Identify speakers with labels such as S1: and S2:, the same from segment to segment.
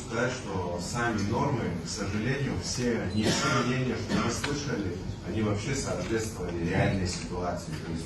S1: сказать, что сами нормы, к сожалению, не все мнения, что мы слышали, они вообще соответствовали реальной ситуации. То есть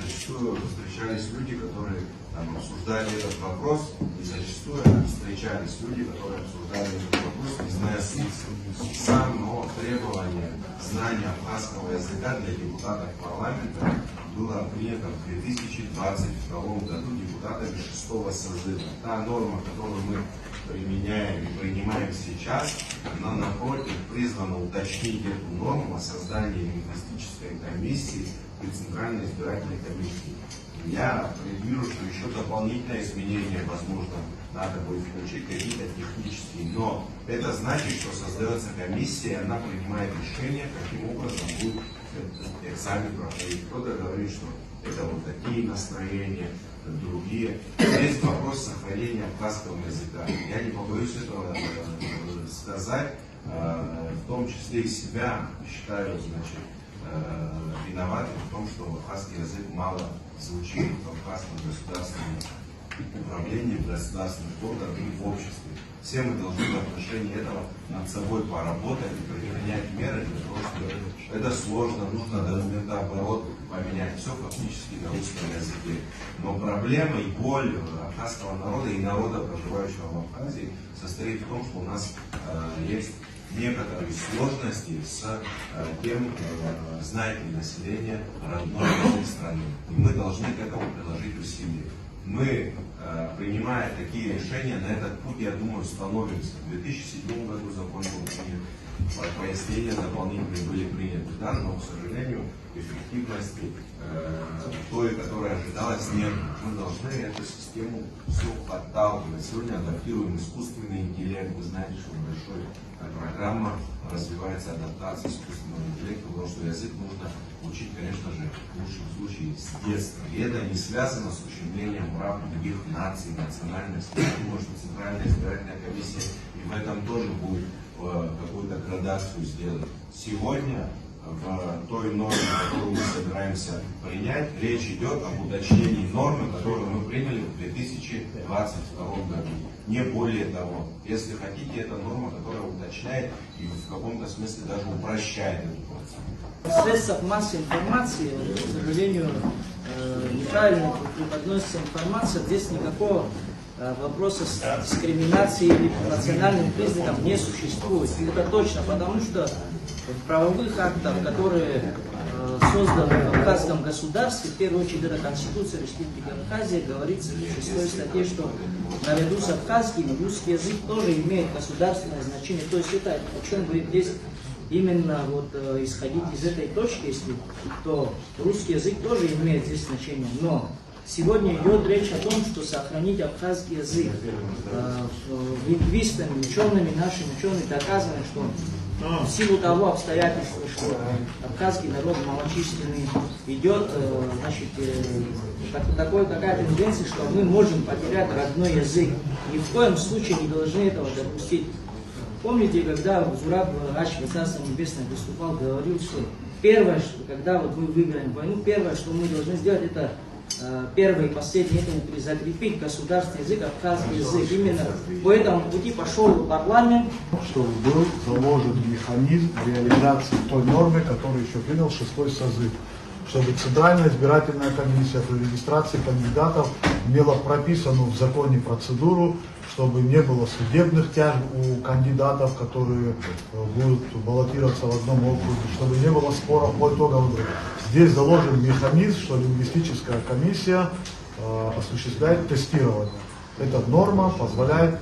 S1: зачастую встречались люди, которые там обсуждали этот вопрос, и зачастую встречались люди, которые обсуждали этот вопрос, не зная суть самого требования знания абхазского языка для депутатов парламента было принято в 2022 году депутатами 6-го созыва. Та норма, которую мы применяем и принимаем сейчас, она, напротив, призвана уточнить эту норму о создании лингвистической комиссии при Центральной избирательной комиссии. Я предвижу, что еще дополнительные изменения, возможно, надо будет включить, какие-то технические, но это значит, что создается комиссия, она принимает решение, каким образом будет этот экзамен проходить. Кто-то говорит, что это вот такие настроения, другие. Есть вопрос сохранения абхазского языка. Я не побоюсь этого сказать, в том числе и себя считаю, значит, виноватым в том, что абхазский язык мало звучит в абхазском государственном управлении, в государственных органах и в обществе. Все мы должны в отношении этого над собой поработать и принять меры для того, чтобы это сложно, нужно наоборот поменять все фактически на русском языке. Но проблема и боль абхазского народа и народа, проживающего в Абхазии, состоит в том, что у нас есть некоторые сложности с тем, знает ли население родной язык страны. И мы должны к этому приложить усилия. Мы, принимая такие решения, на этот путь, я думаю, становимся. В 2007 году закон был принят, пояснения дополнительные были приняты, да, но, к сожалению, эффективности той, которая ожидалась, нет. Мы должны эту систему все подталкивать. Сегодня адаптируем искусственный интеллект. Вы знаете, что большая программа развивается адаптация искусственного интеллекта, потому что язык нужно учить, конечно же, в лучшем случае с детства. И это не связано с ущемлением прав других наций, национальностей. Я думаю, что Центральная избирательная комиссия и в этом тоже будет какую-то градацию сделать. Сегодня в той норме, которую мы собираемся принять, речь идет об уточнении нормы, которую мы приняли в 2022 году. Не более того. Если хотите, это норма, которая уточняет и в каком-то смысле даже упрощает эту процедуру.
S2: В средствах массовой информации, к сожалению, неправильно преподносится информация, здесь никакого вопроса дискриминации или по национальным признакам не существует. И это точно, потому что в правовых актах, которые созданы в абхазском государстве, в первую очередь это Конституция Республики Абхазия, говорится в 6 статье, что наряду с абхазским русский язык тоже имеет государственное значение. То есть это о чем говорит здесь именно вот исходить из этой точки, если то русский язык тоже имеет здесь значение. Но сегодня идет речь о том, что сохранить абхазский язык. Лингвистами, учеными, нашими учеными доказано, что в силу того обстоятельства, что абхазский народ малочисленный, идет, значит, такая тенденция, что мы можем потерять родной язык. Ни в коем случае не должны этого допустить. Помните, когда Зураб Ачи, Царство Небесное, выступал, говорил, что первое, что когда вот мы выиграем войну, первое, что мы должны сделать, это первое и последнее, это закрепить государственный язык, абхазский язык. Именно по этому пути пошел парламент.
S3: Чтобы был заложен механизм реализации той нормы, которую еще принял 6-й созыв. Чтобы Центральная избирательная комиссия при регистрации кандидатов имела прописанную в законе процедуру, чтобы не было судебных тяжб у кандидатов, которые будут баллотироваться в одном округе, чтобы не было споров по итогам выборов. Здесь заложен механизм, что лингвистическая комиссия осуществляет тестирование. Эта норма позволяет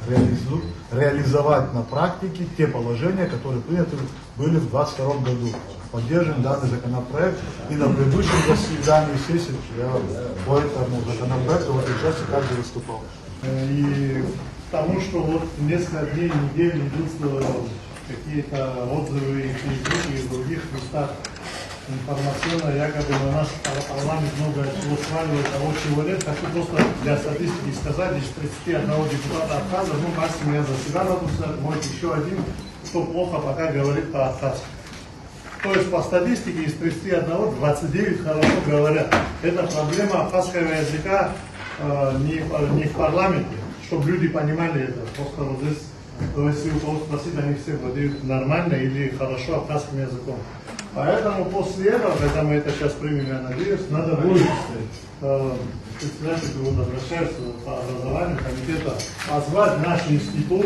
S3: реализовать на практике те положения, которые приняты были в 2022 году. Поддерживаем данный законопроект, и на предыдущем заседании сессии я по этому законопроекту в этой части также выступал.
S4: И потому что вот несколько дней, недель идут какие-то отзывы и фейсбуке, и в других местах информационно, якобы на наш парламент много чего сваливает, того чего нет. Хочу просто для статистики сказать, из 31 депутата Абхаза, максимум я за себя надуся, может еще один, кто плохо пока говорит по-абхазски. То есть по статистике из 31 29 хорошо говорят. Это проблема абхазского языка не в парламенте, чтобы люди понимали это. Просто вот здесь То есть, если у кого спросить, они все владеют нормально или хорошо абхазским языком. Поэтому после этого, когда мы это сейчас примем, я надеюсь, надо будет председатель вот обращается по образованию комитета позвать наш институт,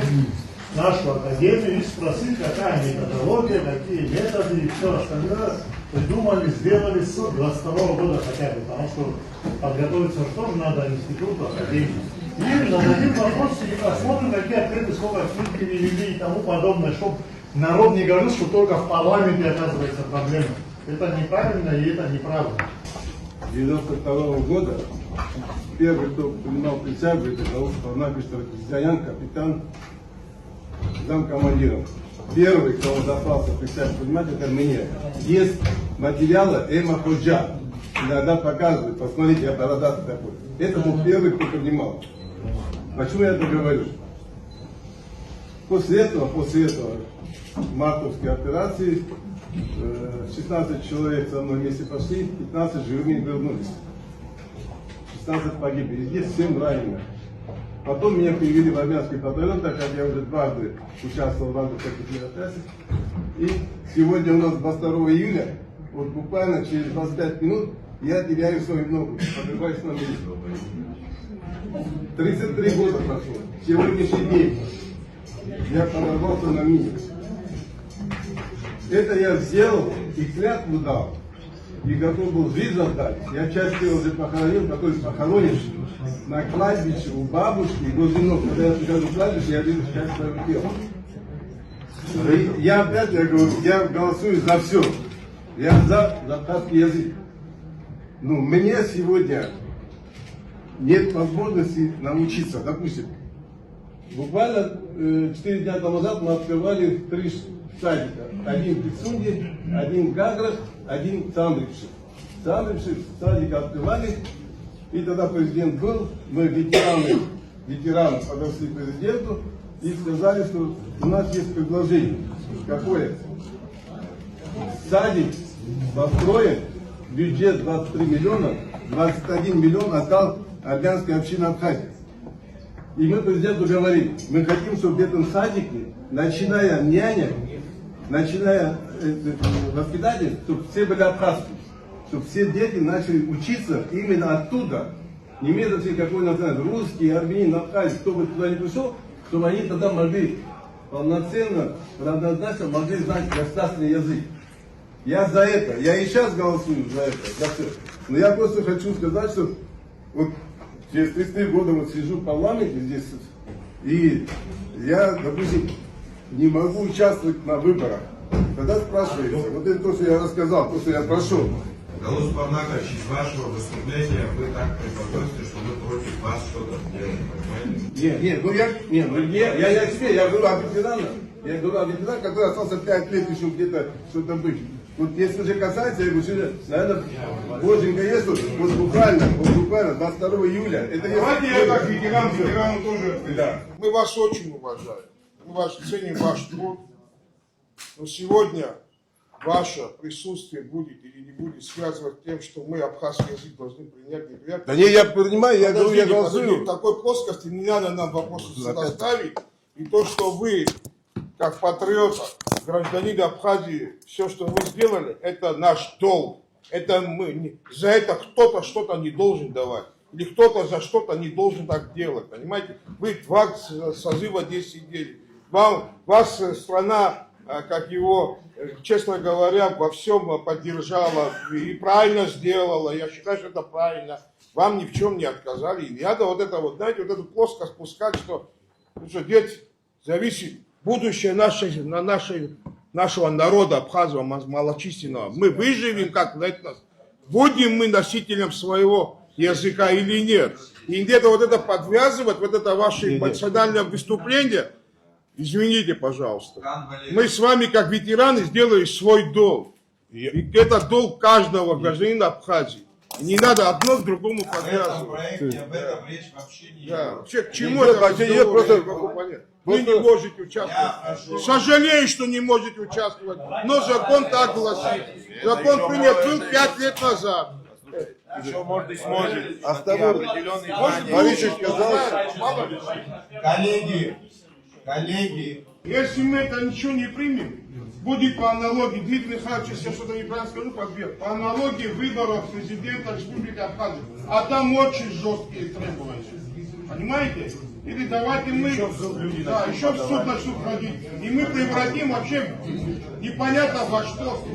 S4: нашу академию и спросить, какая методология, какие методы и все остальное придумали, сделали с 22 года хотя бы, потому что подготовиться тоже надо институту, академии. И зададим вопрос и посмотрим, какие открыты, сколько книг перевели и тому подобное, чтобы народ не говорил, что только в парламенте оказывается проблема. Это неправильно и это неправда.
S5: 92 года первый, кто принимал присягу, это Галус Парнаков Крестьян, капитан, замкомандиром. Первый, кто запался присягу принимать, это мне. Есть материалы Эма Ходжа. Иногда показывают, посмотрите, я бородатый такой. Это был первый, кто принимал. Почему я это говорю? После этого мартовской операции 16 человек со мной вместе пошли, 15 живыми вернулись. 16 погибли, здесь 7 раненых. Потом меня перевели в армянский батальон, так как я уже дважды участвовал в рамках таких мероприятий. И сегодня у нас 22 июля, вот буквально через 25 минут, я теряю свою ногу, подрываюсь на месте. 33 года прошло, сегодняшний день я подорвался на мине. Это я сделал и клятву дал, и готов был жизнь отдать. Я часть тела уже похоронил, который похоронен на кладбище у бабушки, возле ног. Когда я прихожу в кладбище, я вижу часть своего тела. И я опять, я говорю, я голосую за все. Я за абхазский язык. Но мне сегодня нет возможности научиться. Допустим, буквально 4 дня тому назад мы открывали 3 садика. Один в Пицунде, один в Гаграх, один в Цандрипше. Цандрипше садик открывали, и тогда президент был, мы ветераны подошли к президенту и сказали, что у нас есть предложение. Какое? Садик построен, бюджет 23 миллиона, 21 миллион отдал армянская община Абхазии. И мы президенту говорим, мы хотим, чтобы в этом садике, начиная няня, начиная воспитатель, чтобы все были абхазские, чтобы все дети начали учиться именно оттуда. Не имеет значения, какой национальность, русский, армянин, абхазец, кто бы туда не пришел, чтобы они тогда могли полноценно, равнозначно могли знать государственный язык. Я за это, я и сейчас голосую за это, за все. Но я просто хочу сказать, что вот через 33 года вот сижу в парламенте здесь, и я, допустим, не могу участвовать на выборах. Тогда спрашивается, вот это то, что я рассказал, то, что я прошел.
S1: Галус Парнакович, из вашего выступления вы так преподносите, что мы против вас что-то делаем, понимаете?
S5: Я тебе, я говорю о ветеранах. Я говорю о ветеранах, который остался 5 лет еще где-то что-то быть. Вот если уже касается, я говорю, сегодня, наверное, боженька есть, вот буквально 22 июля. Это
S6: давайте я как ветерану тоже.
S5: Да.
S6: Мы вас очень уважаем, мы вас ценим ваш труд, но сегодня ваше присутствие будет или не будет связывать с тем, что мы абхазский язык должны принять, не принять.
S5: Да не, я понимаю, я говорю, я голосую.
S6: В такой плоскости не надо нам вопросы ставить. И то, что вы, как патриот, гражданин Абхазии, все, что вы сделали, это наш долг. Это мы, за это кто-то что-то не должен давать. Или кто-то за что-то не должен так делать. Понимаете? Вы 2 созыва здесь сидели. Вас страна, как его, честно говоря, во всем поддержала и правильно сделала. Я считаю, что это правильно. Вам ни в чем не отказали. И не надо вот это вот, знаете, вот эту плоско спускать, что здесь зависит будущее нашего народа абхазского, малочисленного. Мы выживем как этнос, будем мы носителем своего языка или нет. И где-то вот это подвязывать, вот это ваше эмоциональное выступление, извините, пожалуйста. Мы с вами, как ветераны, сделали свой долг. И это долг каждого гражданина Абхазии. Не надо одно к другому подвязывать.
S1: Об этом речь вообще не идет.
S6: Вообще, к чему это разговор? Вы не можете участвовать. Сожалею, что не можете участвовать. Но закон так гласит. Закон принят был 5 лет назад.
S7: Еще, может быть, сможет.
S5: Оставил.
S7: Определенные знания.
S5: Борисович сказал,
S1: Коллеги, Коллеги,
S6: Если мы это ничего не примем, будет по аналогии, Дмитрий Михайлович, если я что-то неправильно скажу, подбер, по аналогии выборов президента Республики Абхазия. А там очень жесткие требования. Понимаете? Или давайте мы... Еще в суд начнут ходить. И мы превратим вообще непонятно во что.